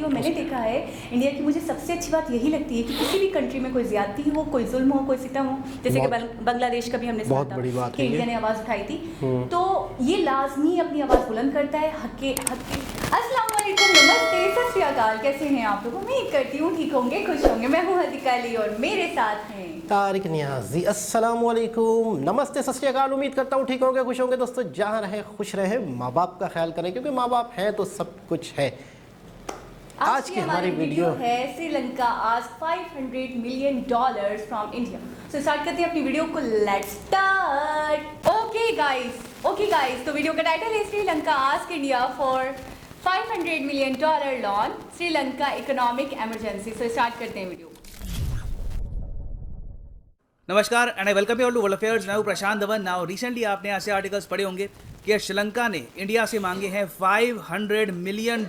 और मैंने देखा है इंडिया की मुझे सबसे अच्छी बात यही लगती है कि किसी भी कंट्री में कोई ज्यादती हो, कोई जुल्म हो, कोई सितम हो, जैसे कि बांग्लादेश का भी हमने सुना था कि इंडिया ने आवाज़ उठाई थी, तो ये लाजमी अपनी आवाज़ बुलंद करता है हक के। अस्सलाम वालेकुम, नमस्ते, सत श्री अकाल, कैसे हैं आप लोग? उम्मीद करती हूँ ठीक होंगे, खुश होंगे। मैं हूँ हदीका अली और मेरे साथ हैं तारिक नियाजी। अस्सलाम वालेकुम, नमस्ते, सत श्री अकाल। उम्मीद करता हूँ ठीक होंगे, खुश होंगे। दोस्तों, जहाँ रहे खुश रहे, माँ बाप का ख्याल करें, क्योंकि माँ बाप हैं तो सब कुछ है। आज की हमारी वीडियो है श्रीलंका आज $500 million from India. So start करते हैं अपनी वीडियो को, लेट्स स्टार्ट। ओके गाइस, तो वीडियो का टाइटल है Sri Lanka ask India for $500 million loan Sri Lanka economic emergency. So start करते हैं वीडियो। नमस्कार and I welcome you all to world affairs. मैं हूं प्रशांत धवन। नाउ रिसेंटली आपने ऐसे आर्टिकल्स पढ़े होंगे कि श्रीलंका ने इंडिया से मांगे हैं $500 मिलियन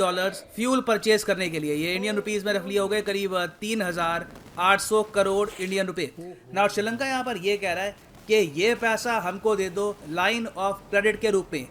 फ्यूल परचेज करने के लिए। ये इंडियन रुपीस में रफली हो गए करीब 3,800 करोड़ इंडियन रुपए। नाउ श्रीलंका यहाँ पर ये कह रहा है कि ये पैसा हमको दे दो लाइन ऑफ क्रेडिट के रूप में।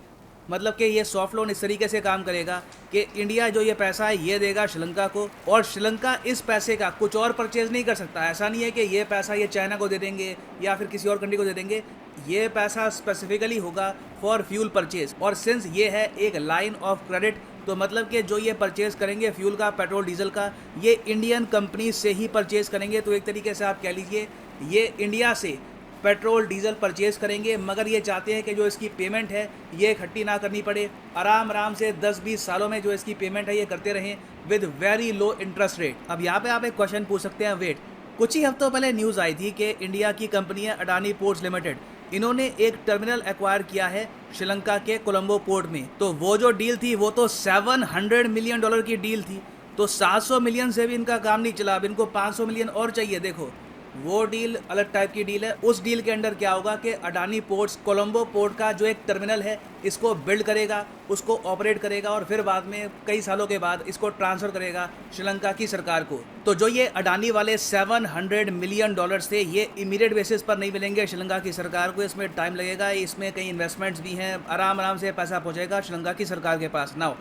मतलब कि ये सॉफ्ट लोन इस तरीके से काम करेगा कि इंडिया जो ये पैसा है ये देगा श्रीलंका को, और श्रीलंका इस पैसे का कुछ और परचेज नहीं कर सकता। ऐसा नहीं है कि ये पैसा ये चाइना को दे देंगे या फिर किसी और कंट्री को दे देंगे। ये पैसा स्पेसिफिकली होगा फॉर फ्यूल परचेज, और सिंस ये है एक लाइन ऑफ क्रेडिट, तो मतलब कि जो ये परचेज करेंगे फ्यूल का, पेट्रोल डीजल का, ये इंडियन कंपनी से ही परचेज करेंगे। तो एक तरीके से आप कह लीजिए ये इंडिया से पेट्रोल डीजल परचेज करेंगे, मगर ये चाहते हैं कि जो इसकी पेमेंट है ये इकट्ठी ना करनी पड़े। आराम से 10-20 सालों में जो इसकी पेमेंट है ये करते रहें with very low interest rate. अब यहाँ पे आप एक क्वेश्चन पूछ सकते हैं, वेट, कुछ ही हफ्तों पहले न्यूज़ आई थी कि इंडिया की कंपनी है अडानी पोर्ट्स लिमिटेड, इन्होंने एक टर्मिनल एक्वायर किया है श्रीलंका के कोलंबो पोर्ट में। तो वो जो डील थी वो तो $700 मिलियन की डील थी। तो 700 मिलियन से भी इनका काम नहीं चला, अब इनको 500 मिलियन और चाहिए। देखो वो डील अलग टाइप की डील है। उस डील के अंडर क्या होगा कि अडानी पोर्ट्स कोलंबो पोर्ट का जो एक टर्मिनल है इसको बिल्ड करेगा, उसको ऑपरेट करेगा, और फिर बाद में कई सालों के बाद इसको ट्रांसफ़र करेगा श्रीलंका की सरकार को। तो जो ये अडानी वाले $700 मिलियन थे ये इमीडिएट बेसिस पर नहीं मिलेंगे श्रीलंका की सरकार को, इसमें टाइम लगेगा, इसमें कई इन्वेस्टमेंट्स भी हैं। आराम से पैसा पहुँचेगा श्रीलंका की सरकार के पास। नाउ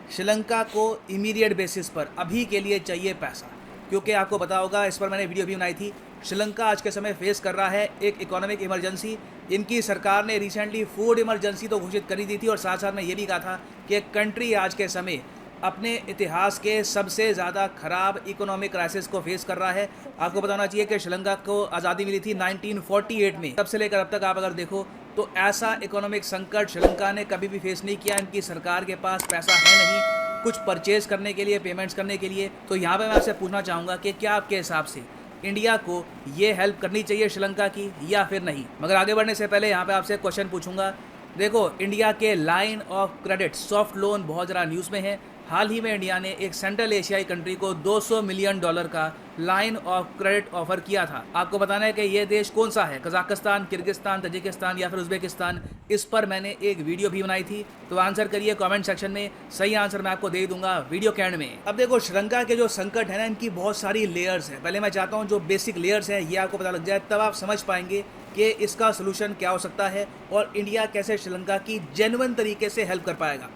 श्रीलंका को इमीडिएट बेसिस पर अभी के लिए चाहिए पैसा, क्योंकि आपको पता होगा, इस पर मैंने वीडियो भी बनाई थी, श्रीलंका आज के समय फेस कर रहा है एक इकोनॉमिक इमरजेंसी। इनकी सरकार ने रिसेंटली फूड इमरजेंसी तो घोषित करी दी थी, और साथ साथ में ये भी कहा था कि कंट्री आज के समय अपने इतिहास के सबसे ज़्यादा ख़राब इकोनॉमिक क्राइसिस को फेस कर रहा है। आपको पता होना चाहिए कि श्रीलंका को आज़ादी मिली थी 1948 में, तब से लेकर अब तक आप अगर देखो तो ऐसा इकोनॉमिक संकट श्रीलंका ने कभी भी फेस नहीं किया। इनकी सरकार के पास पैसा है नहीं कुछ परचेज करने के लिए, पेमेंट्स करने के लिए। तो यहाँ पे मैं आपसे पूछना चाहूँगा कि क्या आपके हिसाब से इंडिया को ये हेल्प करनी चाहिए श्रीलंका की या फिर नहीं? मगर आगे बढ़ने से पहले यहाँ पे आपसे क्वेश्चन पूछूंगा। देखो, इंडिया के line of credit soft loan बहुत ज़्यादा न्यूज़ में है। हाल ही में इंडिया ने एक सेंट्रल एशियाई कंट्री को $200 मिलियन का लाइन ऑफ क्रेडिट ऑफर किया था। आपको बताना है कि ये देश कौन सा है, कजाकिस्तान, किर्गिस्तान, तजिकिस्तान या फिर उज्बेकिस्तान। इस पर मैंने एक वीडियो भी बनाई थी, तो आंसर करिए कमेंट सेक्शन में। सही आंसर मैं आपको दे दूंगा वीडियो के एंड में। अब देखो, श्रीलंका के जो संकट है ना, इनकी बहुत सारी लेयर्स है। पहले मैं चाहता हूँ जो बेसिक लेयर्स है ये आपको पता लग जाए, तब आप समझ पाएंगे कि इसका सोल्यूशन क्या हो सकता है और इंडिया कैसे श्रीलंका की जेन्युइन तरीके से हेल्प कर पाएगा।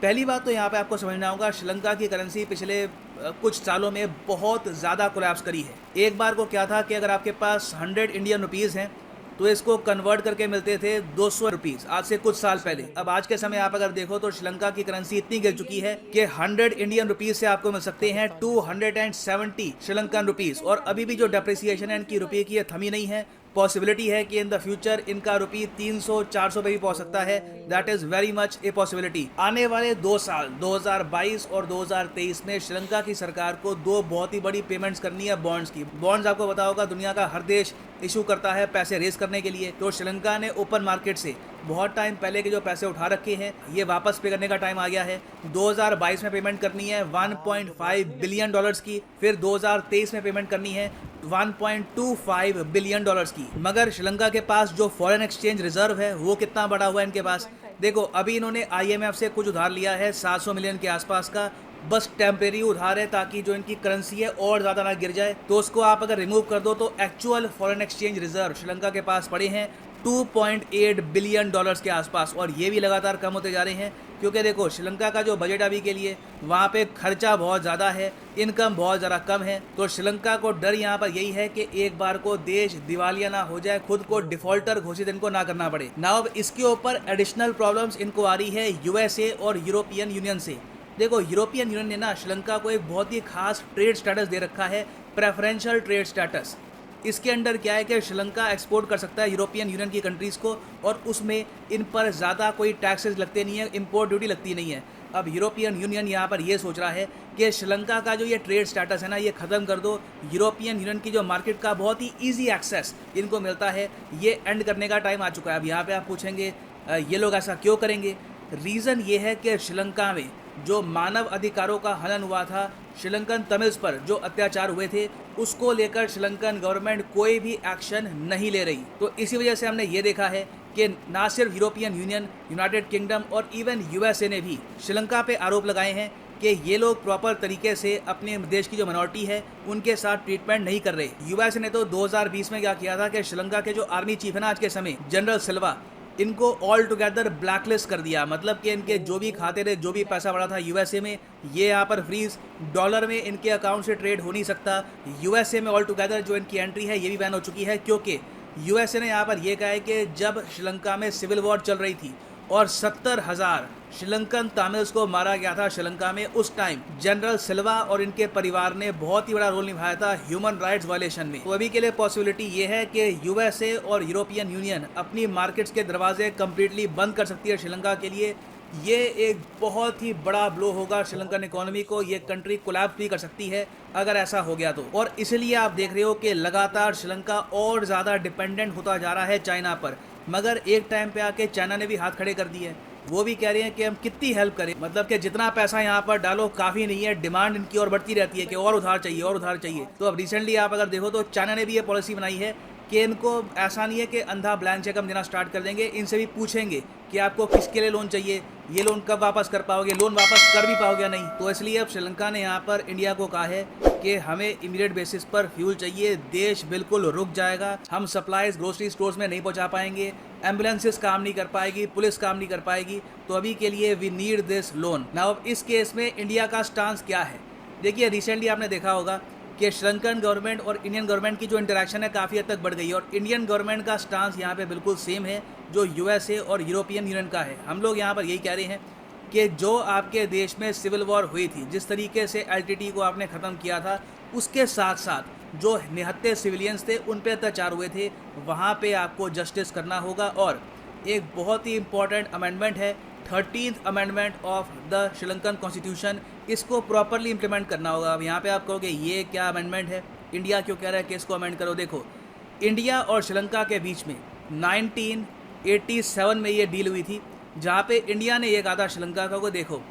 पहली बात तो यहाँ पे आपको समझना होगा, श्रीलंका की करेंसी पिछले कुछ सालों में बहुत ज़्यादा कोलैप्स करी है। एक बार को क्या था कि अगर आपके पास 100 इंडियन रुपीज़ हैं तो इसको कन्वर्ट करके मिलते थे 200 रुपीज़, आज से कुछ साल पहले। अब आज के समय आप अगर देखो तो श्रीलंका की करेंसी इतनी गिर चुकी है कि 100 इंडियन रुपीज़ से आपको मिल सकते हैं 270 श्रीलंकन रुपीज़। और अभी भी जो डेप्रिसिएशन है इनकी रुपये की, थमी नहीं है। पॉसिबिलिटी है कि इन द फ्यूचर इनका रुपये 300-400 पे भी पहुंच सकता है। That is very much a possibility. आने वाले 2 साल 2022 और 2023 में श्रीलंका की सरकार को 2 बहुत ही बड़ी पेमेंट्स करनी है बॉन्ड्स की। बॉन्ड्स आपको पता होगा दुनिया का हर देश इशू करता है पैसे रेज करने के लिए। तो श्रीलंका ने ओपन मार्केट से बहुत टाइम पहले के जो पैसे उठा रखे हैं ये वापस पे करने का टाइम आ गया है। 2022 में पेमेंट करनी है $1.5 बिलियन की, फिर 2023 में पेमेंट करनी है $1.25 बिलियन की। मगर श्रीलंका के पास जो फॉरेन एक्सचेंज रिजर्व है वो कितना बड़ा हुआ है इनके पास? देखो, अभी इन्होंने IMF से कुछ उधार लिया है 700 मिलियन के आसपास का, बस टेम्परेरी उधार है ताकि जो इनकी करेंसी है और ज़्यादा ना गिर जाए। तो उसको आप अगर रिमूव कर दो तो actual foreign exchange reserve Sri Lanka के पास पड़े हैं $2.8 बिलियन के आसपास, और ये भी लगातार कम होते जा रहे हैं क्योंकि देखो श्रीलंका का जो बजट अभी के लिए वहाँ पे खर्चा बहुत ज़्यादा है, इनकम बहुत ज़्यादा कम है। तो श्रीलंका को डर यहाँ पर यही है कि एक बार को देश दिवालिया ना हो जाए, खुद को डिफॉल्टर घोषित इनको ना करना पड़े। ना अब इसके ऊपर एडिशनल प्रॉब्लम्स इनको आ रही है यूएसए और यूरोपियन यूनियन से। देखो यूरोपियन यूनियन ने ना श्रीलंका को एक बहुत ही खास ट्रेड स्टेटस दे रखा है, प्रेफरेंशियल ट्रेड स्टेटस। इसके अंडर क्या है कि श्रीलंका एक्सपोर्ट कर सकता है यूरोपियन यूनियन की कंट्रीज़ को और उसमें इन पर ज़्यादा कोई टैक्सेस लगते नहीं है, इंपोर्ट ड्यूटी लगती नहीं है। अब यूरोपियन यूनियन यहाँ पर ये सोच रहा है कि श्रीलंका का जो ये ट्रेड स्टेटस है ना, ये ख़त्म कर दो। यूरोपियन यूनियन की जो मार्केट का बहुत ही ईजी एक्सेस इनको मिलता है, ये एंड करने का टाइम आ चुका है। अब यहाँ पे आप पूछेंगे ये लोग ऐसा क्यों करेंगे? रीज़न ये है कि श्रीलंका में जो मानव अधिकारों का हनन हुआ था, श्रीलंकन तमिल्स पर जो अत्याचार हुए थे, उसको लेकर श्रीलंकन गवर्नमेंट कोई भी एक्शन नहीं ले रही। तो इसी वजह से हमने ये देखा है कि ना सिर्फ यूरोपियन यूनियन, यूनाइटेड किंगडम और इवन यूएसए ने भी श्रीलंका पे आरोप लगाए हैं कि ये लोग प्रॉपर तरीके से अपने देश की जो माइनॉरिटी है उनके साथ ट्रीटमेंट नहीं कर रहे। यूएसए ने तो 2020 में क्या किया था कि श्रीलंका के जो आर्मी चीफ है ना आज के समय, जनरल सिल्वा, इनको ऑल टुगेदर ब्लैकलिस्ट कर दिया। मतलब कि इनके जो भी खाते थे, जो भी पैसा पड़ा था यूएसए में, ये यहाँ पर फ्रीज, डॉलर में इनके अकाउंट से ट्रेड हो नहीं सकता। यूएसए में ऑल टुगेदर जो इनकी एंट्री है ये भी बैन हो चुकी है, क्योंकि यूएसए ने यहाँ पर यह कहा है कि जब श्रीलंका में सिविल वॉर चल रही थी और 70,000 श्रीलंकन तमिल्स को मारा गया था श्रीलंका में, उस टाइम जनरल सिल्वा और इनके परिवार ने बहुत ही बड़ा रोल निभाया था ह्यूमन राइट्स वायलेशन में। तो अभी के लिए पॉसिबिलिटी ये है कि यूएसए और यूरोपियन यूनियन अपनी मार्केट्स के दरवाजे कंप्लीटली बंद कर सकती है श्रीलंका के लिए। ये एक बहुत ही बड़ा ब्लो होगा श्रीलंकन इकोनॉमी को, ये कंट्री कोलैप्स भी कर सकती है अगर ऐसा हो गया तो। और इसलिए आप देख रहे हो कि लगातार श्रीलंका और ज़्यादा डिपेंडेंट होता जा रहा है चाइना पर। मगर एक टाइम पे आके चाइना ने भी हाथ खड़े कर दिए, वो भी कह रहे हैं कि हम कितनी हेल्प करें, मतलब कि जितना पैसा यहाँ पर डालो काफ़ी नहीं है, डिमांड इनकी और बढ़ती रहती है कि और उधार चाहिए और उधार चाहिए। तो अब रिसेंटली आप अगर देखो तो चाइना ने भी ये पॉलिसी बनाई है कि इनको ऐसा नहीं है कि अंधा ब्लैंक चेक हम देना स्टार्ट कर देंगे, इनसे भी पूछेंगे कि आपको किसके लिए लोन चाहिए, ये लोन कब वापस कर पाओगे, लोन वापस कर भी पाओगे नहीं। तो इसलिए अब श्रीलंका ने यहाँ पर इंडिया को कहा है कि हमें इमीडिएट बेसिस पर फ्यूल चाहिए, देश बिल्कुल रुक जाएगा, हम सप्लाईज ग्रोसरी स्टोर्स में नहीं पहुँचा पाएंगे, एम्बुलेंसेस काम नहीं कर पाएगी, पुलिस काम नहीं कर पाएगी, तो अभी के लिए we need this loan. Now अब इस केस में इंडिया का स्टांस क्या है? देखिए रिसेंटली आपने देखा होगा कि श्रीलंकन गवर्नमेंट और इंडियन गवर्नमेंट की जो इंटरेक्शन है काफ़ी हद तक बढ़ गई है और इंडियन गवर्नमेंट का स्टांस यहाँ पे बिल्कुल सेम है जो यूएसए और यूरोपियन यूनियन का है। हम लोग यहाँ पर यही कह रहे हैं कि जो आपके देश में सिविल वॉर हुई थी, जिस तरीके से एलटीटी को आपने ख़त्म किया था, उसके साथ साथ जो निहत्थे सिविलियंस थे उन पे अत्याचार हुए थे, वहाँ पे आपको जस्टिस करना होगा। और एक बहुत ही इम्पॉर्टेंट अमेंडमेंट है 13th amendment of the Sri Lankan constitution, इसको प्रॉपरली इम्प्लीमेंट करना होगा। अब यहाँ पे आप कहोगे ये क्या अमेंडमेंट है, इंडिया क्यों कह रहा है कि इसको अमेंड करो? देखो इंडिया और श्रीलंका के बीच में 1987 में ये डील हुई थी, जहाँ पे इंडिया ने ये कहा था श्रीलंका को देखो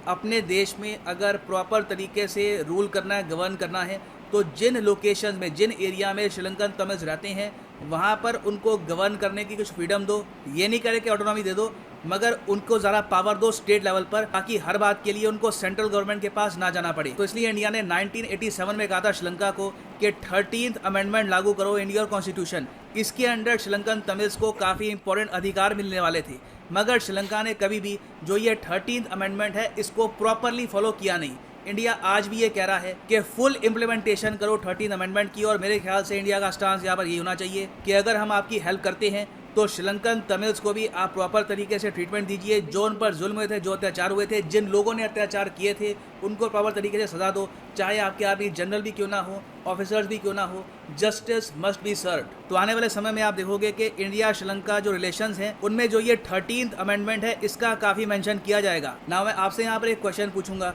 अपने देश में अगर प्रॉपर तरीके से रूल करना है, गवर्न करना है, तो जिन लोकेशन में, जिन एरिया में श्रीलंकन तमिल्स रहते हैं वहाँ पर उनको गवर्न करने की कुछ फ्रीडम दो। ये नहीं करे कि ऑटोनॉमी दे दो, मगर उनको ज़रा पावर दो स्टेट लेवल पर, ताकि हर बात के लिए उनको सेंट्रल गवर्नमेंट के पास ना जाना पड़े। तो इसलिए इंडिया ने 1987 में कहा था श्रीलंका को कि 13th अमेंडमेंट लागू करो इंडिया कॉन्स्टिट्यूशन। इसके अंडर श्रीलंकन तमिल्स को काफ़ी इंपॉर्टेंट अधिकार मिलने वाले थे, मगर श्रीलंका ने कभी भी जो ये 13th अमेंडमेंट है इसको प्रॉपरली फॉलो किया नहीं। इंडिया आज भी ये कह रहा है कि फुल इम्प्लीमेंटेशन करो 13th अमेंडमेंट की, और मेरे ख्याल से इंडिया का स्टांस यहाँ पर ये होना चाहिए कि अगर हम आपकी हेल्प करते हैं तो श्रीलंकन तमिल्स को भी आप प्रॉपर तरीके से ट्रीटमेंट दीजिए। जो उन पर जुल्म हुए थे, जो अत्याचार हुए थे, जिन लोगों ने अत्याचार किए थे, उनको प्रॉपर तरीके से सजा दो, चाहे आपके आर्मी जनरल भी क्यों ना हो, ऑफिसर्स भी क्यों ना हो, जस्टिस मस्ट बी सर्व्ड। तो आने वाले समय में आप देखोगे कि इंडिया श्रीलंका जो रिलेशंस हैं उनमें जो ये 13th अमेंडमेंट है इसका काफ़ी मेंशन किया जाएगा। ना मैं आपसे यहाँ पर एक क्वेश्चन पूछूंगा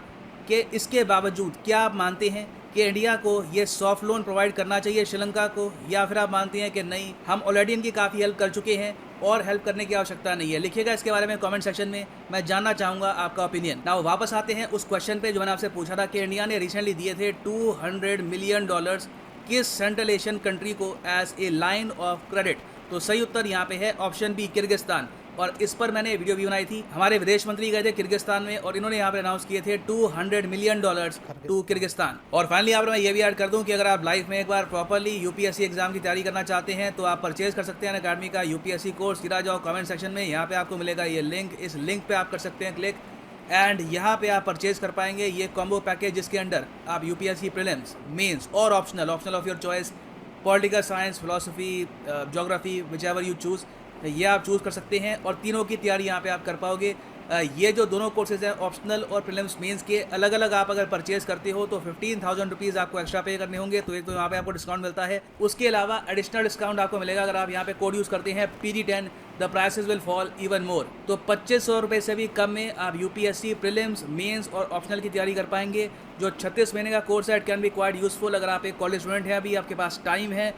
कि इसके बावजूद क्या आप मानते हैं कि इंडिया को ये सॉफ्ट लोन प्रोवाइड करना चाहिए श्रीलंका को, या फिर आप मानते हैं कि नहीं, हम ऑलरेडी इनकी काफ़ी हेल्प कर चुके हैं और हेल्प करने की आवश्यकता नहीं है? लिखिएगा इसके बारे में कमेंट सेक्शन में, मैं जानना चाहूँगा आपका ओपिनियन। ना वापस आते हैं उस क्वेश्चन पे जो मैंने आपसे पूछा था कि इंडिया ने रिसेंटली दिए थे $200 मिलियन किस सेंट्रल एशियन कंट्री को as a line of credit. तो सही उत्तर यहाँ पे है ऑप्शन बी, किर्गिस्तान। और इस पर मैंने वीडियो भी बनाई थी, हमारे विदेश मंत्री गए थे किर्गिस्तान में और इन्होंने यहाँ पे अनाउंस किए थे $200 मिलियन टू किर्गिस्तान। और फाइनली यहाँ पर मैं ये भी ऐड कर दूँ कि अगर आप लाइफ में एक बार प्रॉपरली यूपीएससी एग्जाम की तैयारी करना चाहते हैं तो आप परचेज कर सकते हैं अनअकैडमी का यूपीएससी कोर्स। सीधा जाओ कमेंट सेक्शन में, यहाँ पे आपको मिलेगा ये लिंक, इस लिंक पे आप कर सकते हैं क्लिक एंड यहाँ पे आप परचेज कर पाएंगे ये कॉम्बो पैकेज, जिसके अंडर आप यूपीएससी प्रीलिम्स, मेंस और optional of your choice, political science, philosophy, geography, which ever you choose, ये आप चूज़ कर सकते हैं और तीनों की तैयारी यहाँ पे आप कर पाओगे। ये जो दोनों कोर्सेज हैं ऑप्शनल और प्रीलिम्स मेंस के, अलग अलग आप अगर परचेज करते हो तो 15,000 रुपीज़ आपको एक्स्ट्रा पे करने होंगे, तो एक तो यहाँ पे आपको डिस्काउंट मिलता है। उसके अलावा एडिशनल डिस्काउंट आपको मिलेगा अगर आप यहाँ पे कोड यूज़ करते हैं PD10, the prices will fall even more. तो 2500 रुपये से भी कम में आप यूपीएससी प्रीलिम्स, मेंस और ऑप्शनल की तैयारी कर पाएंगे। जो 36 महीने का कोर्स है, it can be quite useful अगर आप एक कॉलेज स्टूडेंट हैं, अभी आपके पास टाइम है,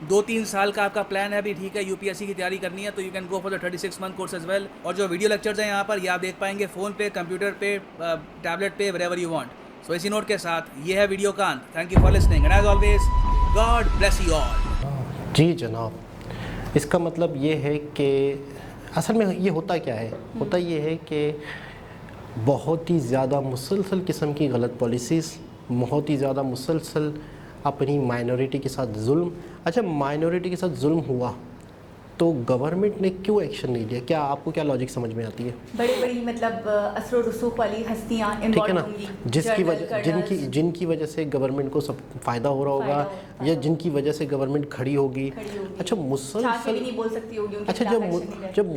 2-3 साल का आपका प्लान है अभी, ठीक है, यूपीएससी की तैयारी करनी है, तो you can go for the 36 month course as well. और जो वीडियो लेक्चर्स हैं यहाँ पर, ये आप देख पाएंगे फ़ोन पे, कंप्यूटर पे, टैबलेट पे, व्हेरेवर यू वांट। सो इसी नोट के साथ ये है वीडियो कांत। Thank you for listening and as always God bless you all. जी जनाब, इसका मतलब ये है कि असल में ये होता क्या है, होता ये है कि बहुत ही ज़्यादा मुसलसल किस्म की गलत पॉलिसीज़, बहुत ही ज़्यादा मुसलसल अपनी माइनॉरिटी के साथ जुल्म। अच्छा, माइनॉरिटी के साथ जुल्म हुआ तो गवर्नमेंट ने क्यों एक्शन नहीं लिया? क्या आपको क्या लॉजिक समझ में आती है? बड़ी बड़ी मतलब असर रसूख वाली हस्तियाँ ठीक है ना, जिनकी वजह से गवर्नमेंट को सब फ़ायदा हो रहा होगा या जिनकी वजह से गवर्नमेंट खड़ी होगी। अच्छा, मुसलसल नहीं बोल सकती होगी। अच्छा, जब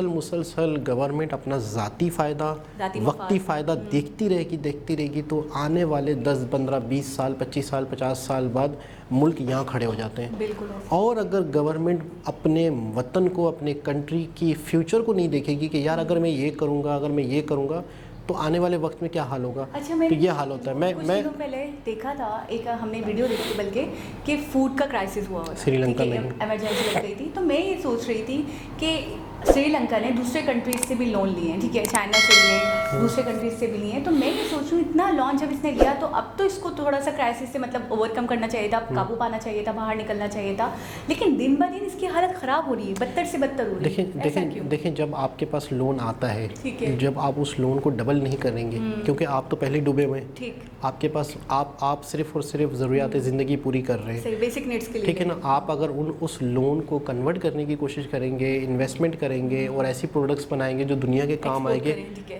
मुसलसल गवर्नमेंट अपना ज़ाती फ़ायदा, वक्ती फ़ायदा देखती रहेगी तो आने वाले 10, 15, 20 साल, 25 साल, 50 साल बाद मुल्क यहाँ खड़े हो जाते हैं। बिल्कुल। और अगर गवर्नमेंट अपने वतन को, अपने कंट्री की फ्यूचर को नहीं देखेगी कि यार अगर मैं ये करूँगा तो आने वाले वक्त में क्या हाल होगा। अच्छा, तो ये हाल होता है। मैं पहले देखा था, एक हमने वीडियो देखी थी बल्कि कि फूड का क्राइसिस हुआ श्रीलंका में, इमरजेंसी लग गई थी। तो मैं ये सोच रही थी कि श्रीलंका ने दूसरे कंट्रीज से भी लोन लिए हैं, ठीक है, चाइना से लिए, दूसरे कंट्रीज से भी लिए हैं। तो मैं ये सोच रही हूँ इतना लोन जब इसने लिया तो अब तो इसको थोड़ा सा क्राइसिस से मतलब ओवरकम करना चाहिए था, काबू पाना चाहिए था, बाहर निकलना चाहिए था। लेकिन दिन ब दिन इसकी हालत ख़राब हो रही है, बदतर से बदतर हो रही है। देखें, जब आपके पास लोन आता है, ठीक है, जब आप उस लोन को डबल नहीं करेंगे क्योंकि आप तो पहले डूबे हुए हैं, ठीक, आपके पास आप सिर्फ और सिर्फ ज़रूरियात ज़िंदगी पूरी कर रहे हैं, बेसिक नीड्स के लिए, ठीक है ना। आप अगर उस लोन को कन्वर्ट करने की कोशिश करेंगे, इन्वेस्टमेंट करेंगे और ऐसी प्रोडक्ट्स बनाएंगे जो दुनिया के काम आएंगे,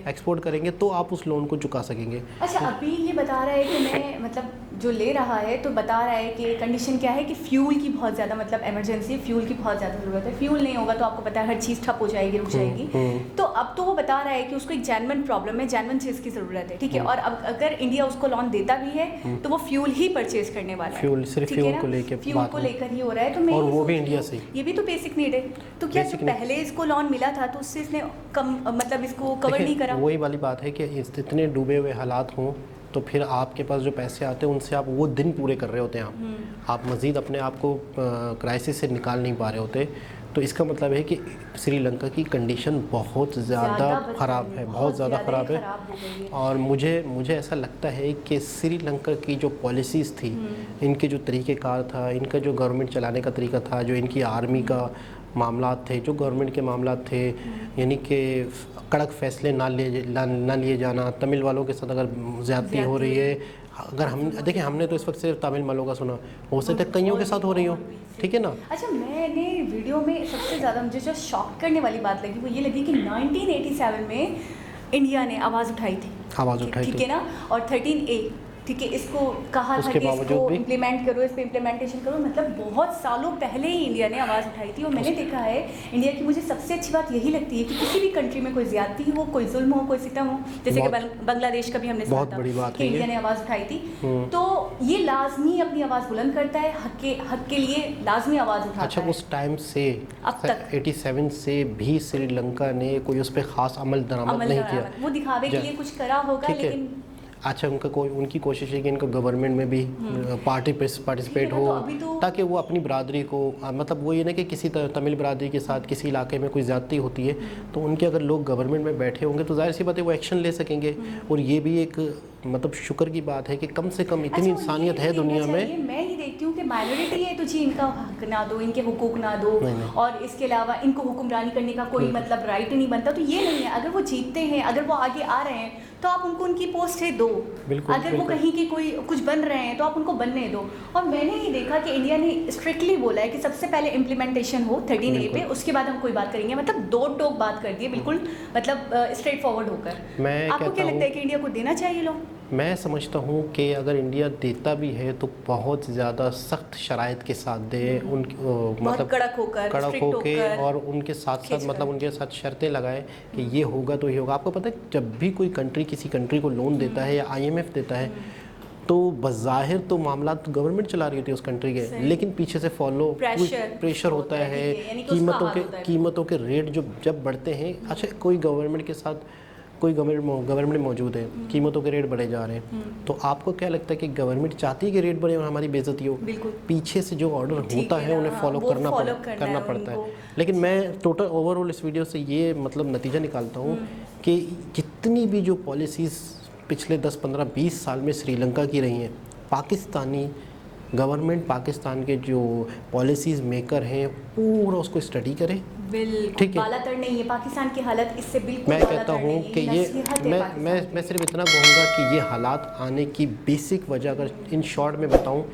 एक्सपोर्ट करेंगे, तो आप उस लोन को चुका सकेंगे। अच्छा, अभी ये बता रहा है कि मैं मतलब जो ले रहा है तो बता रहा है कि कंडीशन क्या है कि फ्यूल की बहुत ज़्यादा मतलब इमरजेंसी, फ्यूल की बहुत ज़्यादा ज़रूरत है। फ्यूल नहीं होगा तो आपको पता है हर चीज़ ठप हो जाएगी, रुक जाएगी। तो अब तो वो बता रहा है कि उसको एक जेन्युइन प्रॉब्लम है, जेन्युइन चीज़ की ज़रूरत है, ठीक है। और अब अगर इंडिया उसको लोन देता भी है तो वो फ्यूल ही परचेज करने वाला है, फ्यूल सिर्फ फ्यूल को लेकर ही हो रहा है। तो मैं, और वो भी इंडिया से, ये भी तो बेसिक नीड है। तो क्या पहले इसको लोन मिला था तो उससे इसने कम मतलब इसको कवर नहीं करा? वही वाली बात है कि इतने डूबे हुए हालात हों तो फिर आपके पास जो पैसे आते हैं उनसे आप वो दिन पूरे कर रहे होते हैं, आप मज़ीद अपने आप को क्राइसिस से निकाल नहीं पा रहे होते। तो इसका मतलब है कि श्रीलंका की कंडीशन बहुत ज़्यादा ख़राब है, बहुत ज़्यादा ख़राब है। और मुझे ऐसा लगता है कि श्रीलंका की जो पॉलिसीज़ थी, इनके जो तरीक़ेकार था, इनका जो गवर्नमेंट चलाने का तरीका था, जो इनकी आर्मी का मामला थे, जो गवर्नमेंट के मामला थे, यानी कि कड़क फैसले ना लिए जाना, तमिल वालों के साथ अगर ज़्यादती हो रही है, अगर हम देखें, हमने तो इस वक्त सिर्फ तमिल वालों का सुना, हो सकता है कईयों के साथ हो रही हो, ठीक है ना। अच्छा, मैंने वीडियो में सबसे ज़्यादा मुझे जो शॉक करने वाली बात लगी वो ये लगी कि 1987 में इंडिया ने आवाज़ उठाई थी, ठीक है ना, और 13A, ठीक है, इसको कहा था कि इसको इम्प्लीमेंट करो, इस पर इम्प्लीमेंटेशन करो। मतलब बहुत सालों पहले ही इंडिया ने आवाज़ उठाई थी। और मैंने देखा है इंडिया की, मुझे सबसे अच्छी बात यही लगती है कि किसी भी कंट्री में कोई ज़्यादती हो, कोई जुल्म हो, कोई सितम हो, जैसे कि बांग्लादेश का भी हमने सुना था कि इंडिया ने आवाज़ उठाई थी, तो ये लाजमी अपनी आवाज़ बुलंद करता है, हक के लिए लाजमी आवाज़ उठाता है। अच्छा, उस टाइम से अब तक 87 से भी श्रीलंका ने कोई उस पर ख़ास अमल दरामद नहीं किया। वो दिखावे के लिए कुछ करा होगा, लेकिन अच्छा, उनकी कोशिश है कि इनको गवर्नमेंट में भी पार्टिसिपेट हो, ताकि वो अपनी बरादरी को, मतलब वो ये ना कि किसी तमिल बरादरी के साथ किसी इलाके में कोई ज़्यादती होती है तो उनके अगर लोग गवर्नमेंट में बैठे होंगे तो जाहिर सी बात है वो एक्शन ले सकेंगे। और ये भी एक मतलब शुक्र की बात है कि कम से कम इतनी अच्छा, इंसानियत ये है दुनिया में। मैं ये देखती हूँ कि माइनॉरिटी है तो जी इनका हक ना दो, इनके हुकूक ना दो, नहीं। और इसके अलावा इनको हुक्मरानी करने का कोई मतलब राइट ही नहीं बनता। तो ये नहीं है, अगर वो जीतते हैं, अगर वो आगे आ रहे हैं तो आप उनको उनकी पोस्ट है दो। बिल्कुल, अगर वो कहीं के कोई कुछ बन रहे हैं तो आप उनको बनने दो। और मैंने ये देखा कि इंडिया ने स्ट्रिक्टली बोला है कि सबसे पहले इम्प्लीमेंटेशन हो 13A पे, उसके बाद हम कोई बात करेंगे। मतलब दो टोक बात कर दी है बिल्कुल, मतलब स्ट्रेट फॉरवर्ड होकर। मैं आपको क्या लगता है कि इंडिया को देना चाहिए लोग? मैं समझता हूँ कि अगर इंडिया देता भी है तो बहुत ज़्यादा सख्त शराइत के साथ दे, मतलब कड़क होकर और उनके साथ साथ मतलब उनके साथ शर्तें लगाए कि ये होगा तो ये होगा। आपको पता है जब भी कोई कंट्री किसी कंट्री को लोन देता है या IMF देता है तो बज़ाहिर तो मामला तो गवर्नमेंट चला रही होती है उस कंट्री के, लेकिन पीछे से प्रेशर होता है, कीमतों के रेट जब बढ़ते हैं। अच्छा, कोई गवर्नमेंट मौजूद है, कीमतों के रेट बढ़े जा रहे हैं, तो आपको क्या लगता है कि गवर्नमेंट चाहती है कि रेट बढ़े और हमारी बेइज्जती हो? पीछे से जो ऑर्डर होता है उन्हें फॉलो करना पड़ता है। लेकिन मैं टोटल ओवरऑल इस वीडियो से ये मतलब नतीजा निकालता हूँ कि जितनी भी जो पॉलिसीज़ पिछले 10, 15, 20 साल में श्रीलंका की रही हैं, पाकिस्तानी गवर्नमेंट, पाकिस्तान के जो पॉलिसीज़ मेकर हैं पूरा उसको स्टडी करें। ठीक है, बालातर नहीं है पाकिस्तान की हालत, इससे बिल्कुल मैं कहता हूँ कि ये मैं सिर्फ इतना कहूँगा कि ये हालात आने की बेसिक वजह अगर इन शॉर्ट में बताऊँ,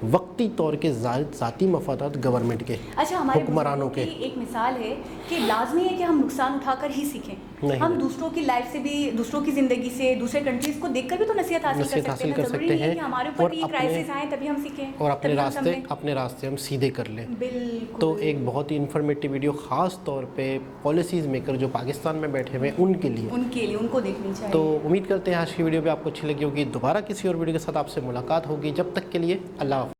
वक्ती तौर के ज़ाती मफादात गवर्नमेंट के, अच्छा, हमारे हुक्मरानों के। एक मिसाल है कि लाजमी है कि हम नुकसान उठाकर ही सीखें। हम दूसरों की लाइफ से भी, दूसरों की ज़िंदगी से, दूसरे कंट्रीज़ को देखकर भी तो नसीहत हासिल कर सकते हैं। कि हमारे ऊपर भी क्राइसिस आए तभी हम सीखें और अपने रास्ते हम सीधे कर लें। बिल्कुल। तो एक बहुत ही इन्फॉर्मेटिव वीडियो ख़ास तौर पे पॉलिसीज़ मेकर जो पाकिस्तान में बैठे हुए हैं उनके लिए उनको देखनी चाहिए। तो उम्मीद करते हैं आज की वीडियो भी आपको अच्छी लगी होगी। दोबारा किसी और वीडियो के साथ आपसे मुलाकात होगी। जब तक के लिए अल्लाह।